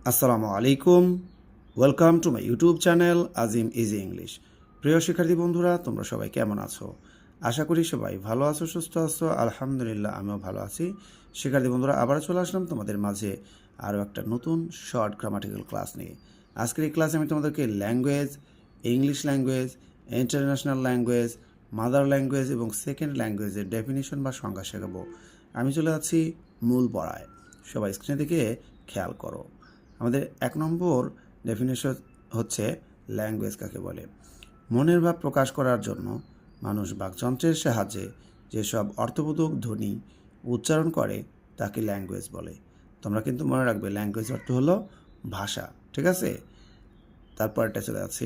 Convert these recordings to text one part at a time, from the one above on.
আসসালামু আলাইকুম। Welcome to my YouTube channel Azim easy English. প্রিয় শিক্ষার্থী বন্ধুরা, তোমরা সবাই কেমন আছো? আশা করি সবাই ভালো আছো, সুস্থ আছো। আলহামদুলিল্লাহ, আমিও ভালো আছি। শিক্ষার্থী বন্ধুরা, আবার চলে আসলাম তোমাদের মাঝে আরও একটা নতুন শর্ট গ্রামাটিক্যাল ক্লাস নিয়ে। আজকের এই ক্লাসে আমি তোমাদেরকে language, English language, international language, mother language এবং সেকেন্ড ল্যাঙ্গুয়েজের ডেফিনিশন বা সংজ্ঞা শেখাবো। আমি চলে যাচ্ছি মূল পড়ায়। সবাই স্ক্রিনে দিকে খেয়াল করো। আমাদের 1 নম্বর ডেফিনেশন হচ্ছে ল্যাঙ্গুয়েজ কাকে বলে। মনের ভাব প্রকাশ করার জন্য মানুষ বাকযন্ত্রের সাহায্যে যেসব অর্থবোধক ধ্বনি উচ্চারণ করে তাকে ল্যাঙ্গুয়েজ বলে। তোমরা কিন্তু মনে রাখবে, ল্যাঙ্গুয়েজ অর্থ হলো ভাষা, ঠিক আছে? তারপরটা চলে যাচ্ছি,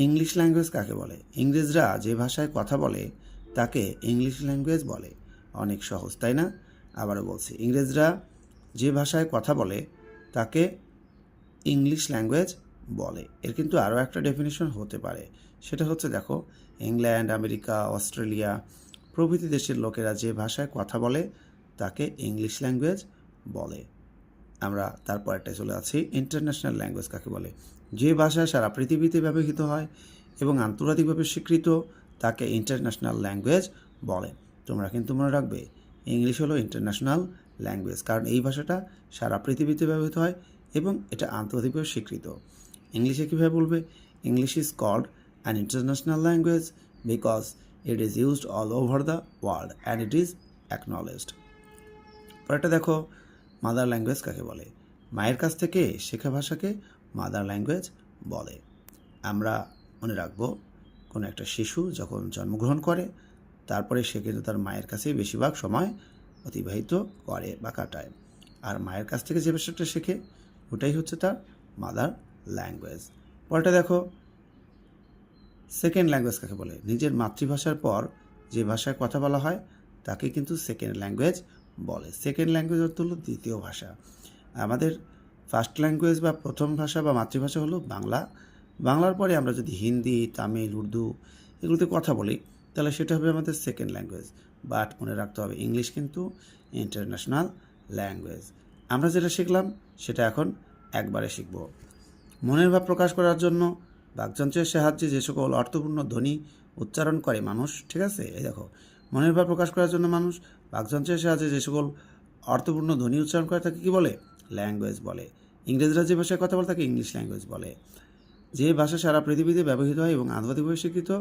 ইংলিশ ল্যাঙ্গুয়েজ কাকে বলে। ইংরেজরা যে ভাষায় কথা বলে তাকে ইংলিশ ল্যাঙ্গুয়েজ বলে। অনেক সহজ, তাই না? আবারও বলছি, ইংরেজরা যে ভাষায় কথা বলে তাকে ইংলিশ ল্যাঙ্গুয়েজ বলে। এর কিন্তু আরও একটা ডেফিনেশন হতে পারে, সেটা হচ্ছে দেখো, ইংল্যান্ড, আমেরিকা, অস্ট্রেলিয়া প্রভৃতি দেশের লোকেরা যে ভাষায় কথা বলে তাকে ইংলিশ ল্যাঙ্গুয়েজ বলে। আমরা তারপরটা চলে যাচ্ছি, ইন্টারন্যাশনাল ল্যাঙ্গুয়েজ কাকে বলে। যে ভাষা সারা পৃথিবীতে ব্যবহৃত হয় এবং আন্তর্জাতিকভাবে স্বীকৃত তাকে ইন্টারন্যাশনাল ল্যাঙ্গুয়েজ বলে। তোমরা কিন্তু মনে রাখবে, ইংলিশ হলো ইন্টারন্যাশনাল ল্যাঙ্গুয়েজ, কারণ এই ভাষাটা সারা পৃথিবীতে ব্যবহৃত হয় এবং এটা আন্তর্জাতিকভাবে স্বীকৃত। ইংলিশে কীভাবে বলবে? English is called an international language because it is used all over the world and it is acknowledged. পরেরটা দেখো, মাদার ল্যাঙ্গুয়েজ কাকে বলে। মায়ের কাছ থেকে শেখা ভাষাকে মাদার ল্যাঙ্গুয়েজ বলে। আমরা মনে রাখব, কোনো একটা শিশু যখন জন্মগ্রহণ করে তারপরে সে কিন্তু তার মায়ের কাছেই বেশিরভাগ সময় অতিবাহিত করে বা কাটায়, আর মায়ের কাছ থেকে যে ভাষাটা শেখে ওটাই হচ্ছে তার মাদার ল্যাঙ্গুয়েজ। পরেরটা দেখো, সেকেন্ড ল্যাঙ্গুয়েজ কাকে বলে। নিজের মাতৃভাষার পর যে ভাষায় কথা বলা হয় তাকে কিন্তু সেকেন্ড ল্যাঙ্গুয়েজ বলে। সেকেন্ড ল্যাঙ্গুয়েজ অর্থ হলো দ্বিতীয় ভাষা। আমাদের ফার্স্ট ল্যাঙ্গুয়েজ বা প্রথম ভাষা বা মাতৃভাষা হলো বাংলা। বাংলার পরে আমরা যদি হিন্দি, তামিল, উর্দু এগুলোতে কথা বলি তাহলে সেটা হবে আমাদের সেকেন্ড ল্যাঙ্গুয়েজ। বাট মনে রাখতে হবে, ইংলিশ কিন্তু ইন্টারন্যাশনাল ল্যাঙ্গুয়েজ। আমরা যেটা শিখলাম সেটা এখন একবারে শিখব। মনের ভাব প্রকাশ করার জন্য বাকযন্ত্রের সাহায্যে যে সকল অর্থপূর্ণ ধ্বনি উচ্চারণ করে মানুষ, ঠিক আছে? এই দেখো, মনের ভাব প্রকাশ করার জন্য মানুষ বাকযন্ত্রের সাহায্যে যে সকল অর্থপূর্ণ ধ্বনি উচ্চারণ করে তাকে কী বলে? ল্যাঙ্গুয়েজ বলে। ইংরেজরা যে ভাষায় কথা বলে তাকে ইংলিশ ল্যাঙ্গুয়েজ বলে। যে ভাষা সারা পৃথিবীতে ব্যবহৃত হয় এবং আন্তর্জাতিকভাবে স্বীকৃত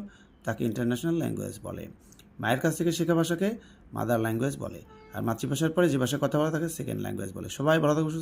তাকে ইন্টারন্যাশনাল ল্যাঙ্গুয়েজ বলে। মায়ের কাছ থেকে শেখা ভাষাকে মাদার ল্যাঙ্গুয়েজ বলে, আর মাতৃভাষার পরে যে ভাষায় কথা বলা তাকে সেকেন্ড ল্যাঙ্গুয়েজ বলে। সবাই ভালো থাকবে।